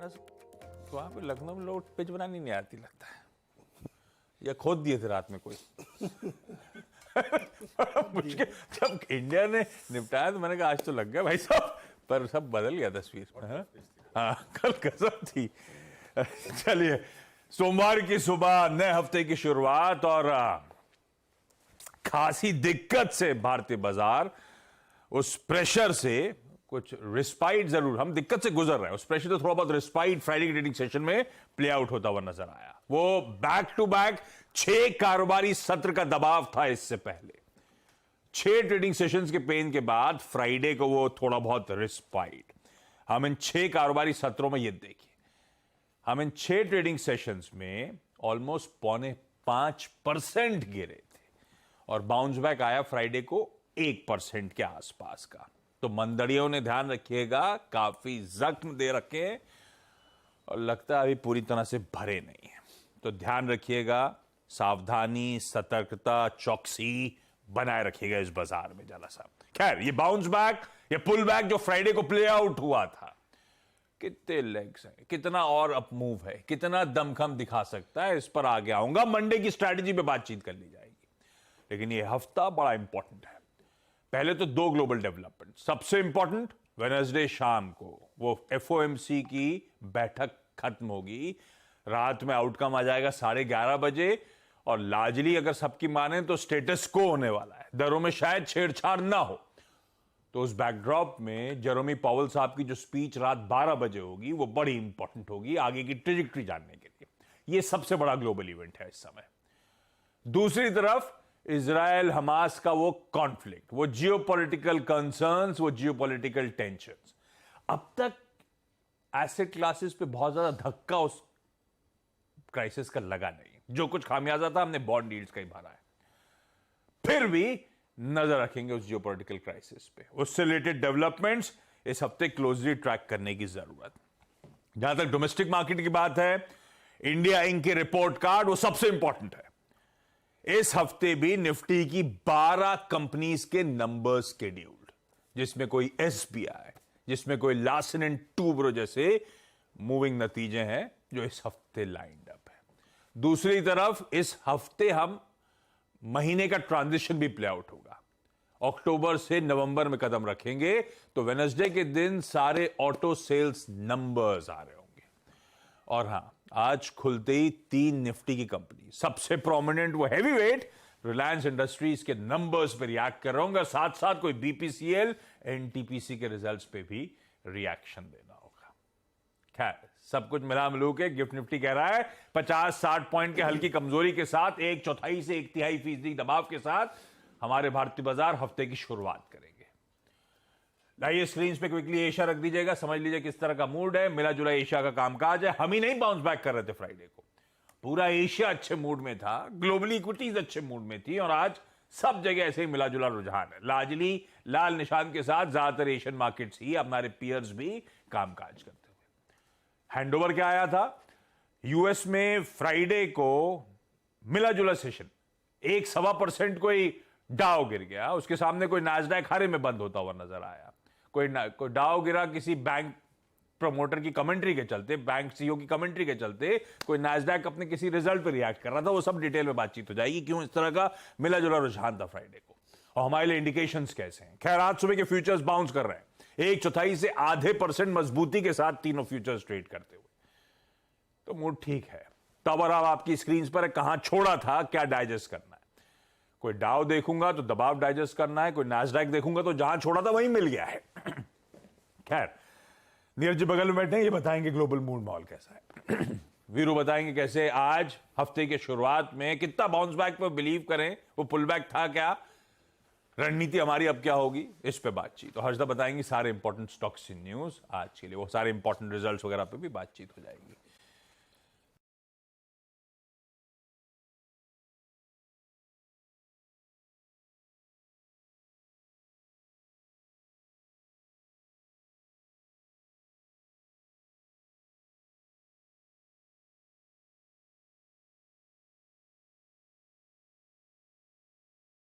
तो वहाँ पे लखनऊ में लोग पिच बनानी नहीं आती लगता है, या खोद दिए थे रात में कोई। मुश्किल जब इंडिया ने निपटाया तो मैंने कहा आज तो लग गया भाई साहब, पर सब बदल गया तस्वीर। हाँ कल कसम थी। चलिए, सोमवार की सुबह नए हफ्ते की शुरुआत और खासी दिक्कत से भारतीय बाजार उस प्रेशर से कुछ रिस्पाइट, जरूर हम दिक्कत से गुजर रहे हैं, उस प्रेशर से थोड़ा बहुत रिस्पाइट फ्राइडे की ट्रेडिंग सेशन में प्ले आउट होता हुआ नजर आया। वो बैक टू बैक 6 कारोबारी सत्र का दबाव था। इससे पहले 6 ट्रेडिंग सेशंस के पेन के बाद फ्राइडे को वो थोड़ा बहुत रिस्पाइट। हम इन 6 कारोबारी सत्रों में, ये देखिए, हम इन 6 ट्रेडिंग सेशंस में ऑलमोस्ट 0.5% गिरे थे और बाउंस बैक आया फ्राइडे को 1% के आसपास का। तो मंदड़ियों ने ध्यान रखिएगा काफी जख्म दे रखे हैं और लगता है अभी पूरी तरह से भरे नहीं है। तो ध्यान रखिएगा, सावधानी, सतर्कता, चौकसी बनाए रखिएगा इस बाजार में जरा सा। खैर, ये बाउंस बैक, ये पुल बैक जो फ्राइडे को प्ले आउट हुआ था, कितने लेग्स हैं, कितना और अप मूव है, कितना दमखम दिखा सकता है, इस पर आगे आऊंगा। मंडे की स्ट्रैटेजी पे बातचीत कर ली जाएगी, लेकिन ये हफ्ता बड़ा इंपॉर्टेंट है। पहले तो 2 ग्लोबल डेवलपमेंट। सबसे इंपॉर्टेंट, वेडनेसडे शाम को वो FOMC की बैठक खत्म होगी, रात में आउटकम आ जाएगा 11:30 बजे और लार्जली अगर सबकी माने तो स्टेटस को होने वाला है, दरों में शायद छेड़छाड़ ना हो। तो उस बैकड्रॉप में जेरोमी पावेल साहब की जो स्पीच रात 12 बजे होगी वो बड़ी इंपॉर्टेंट होगी आगे की ट्रेजेक्टरी जानने के लिए। ये सबसे बड़ा ग्लोबल इवेंट है इस समय। दूसरी तरफ इजराइल हमास का वो कॉन्फ्लिक्ट, वो जियोपॉलिटिकल कंसर्न्स, वो जियोपॉलिटिकल टेंशंस। अब तक एसेट क्लासेस पे बहुत ज्यादा धक्का उस क्राइसिस का लगा नहीं। जो कुछ खामियाजा था हमने बॉन्ड यील्ड्स का ही भरा है। फिर भी नजर रखेंगे उस जियोपॉलिटिकल क्राइसिस पे, उससे रिलेटेड डेवलपमेंट्स इस हफ्ते क्लोजली ट्रैक करने की जरूरत। जहां तक डोमेस्टिक मार्केट की बात है, इंडिया इंक के रिपोर्ट कार्ड वो सबसे इंपॉर्टेंट है। इस हफ्ते भी निफ्टी की 12 कंपनीज के नंबर शेड्यूल्ड, जिसमें कोई SBI, जिसमें कोई लार्सन एंड टूब्रो जैसे मूविंग नतीजे हैं जो इस हफ्ते लाइंड अप है। दूसरी तरफ इस हफ्ते हम महीने का ट्रांजिशन भी प्ले आउट होगा। अक्टूबर से नवंबर में कदम रखेंगे तो वेडनेसडे के दिन सारे ऑटो सेल्स नंबर्स आ रहे होंगे। और हां, आज खुलते ही 3 निफ्टी की कंपनी, सबसे प्रोमिनेंट वो हैवीवेट रिलायंस इंडस्ट्रीज के नंबर्स पे रिएक्ट कर रहा हूं, साथ साथ कोई BPCL, NTPC के रिजल्ट्स पे भी रिएक्शन देना होगा। खैर, सब कुछ मिला मिलू के गिफ्ट निफ्टी कह रहा है 50-60 पॉइंट के हल्की कमजोरी के साथ 1/4 से 1/3% दबाव के साथ हमारे भारतीय बाजार हफ्ते की शुरुआत करेंगे। लाइए स्क्रीन पे क्विकली एशिया रख दीजिएगा, समझ लीजिए किस तरह का मूड है। मिला जुला एशिया का कामकाज है। हम ही नहीं बाउंस बैक कर रहे थे फ्राइडे को, पूरा एशिया अच्छे मूड में था, ग्लोबली इक्विटीज अच्छे मूड में थी और आज सब जगह ऐसे ही मिला जुला रुझान है। लार्जली लाल निशान के साथ ज्यादातर एशियन मार्केट्स ही, हमारे पियर्स भी कामकाज करते हुए। हैंडओवर क्या आया था? यूएस में फ्राइडे को मिला जुला सेशन 1.25% कोई डाउ गिर गया, उसके सामने कोई नास्डैक हरे में बंद होता हुआ नजर आया। कोई डाउ गिरा किसी बैंक प्रमोटर की कमेंट्री के चलते, बैंक CEO की कमेंट्री के चलते, कोई नास्डैक अपने किसी रिजल्ट पे रिएक्ट कर रहा था। वो सब डिटेल में बातचीत हो जाएगी क्यों इस तरह का मिला जुला रुझान था फ्राइडे को और हमारे लिए इंडिकेशंस कैसे हैं। खैर, आज सुबह के फ्यूचर्स बाउंस कर रहे हैं 1/4 से आधे % मजबूती के साथ तीनों फ्यूचर्स ट्रेड करते हुए, तो मूड ठीक है। तब अब आपकी स्क्रीन पर कहां छोड़ा था, क्या डाइजेस्ट करना है। कोई डाउ देखूंगा तो दबाव डाइजेस्ट करना है, कोई नास्डैक देखूंगा तो जहां छोड़ा था वहीं मिल गया है। खैर, नीरज जी बगल में बैठे हैं, ये बताएंगे ग्लोबल मूड माहौल कैसा है। वीरू बताएंगे कैसे आज हफ्ते के शुरुआत में कितना बाउंस बैक पर बिलीव करें, वो पुल बैक था क्या, रणनीति हमारी अब क्या होगी, इस पे बातचीत। तो हर्षदा बताएंगी सारे इंपॉर्टेंट स्टॉक्स न्यूज आज के लिए, वो सारे इंपॉर्टेंट रिजल्ट्स वगैरह पे भी बातचीत हो जाएगी।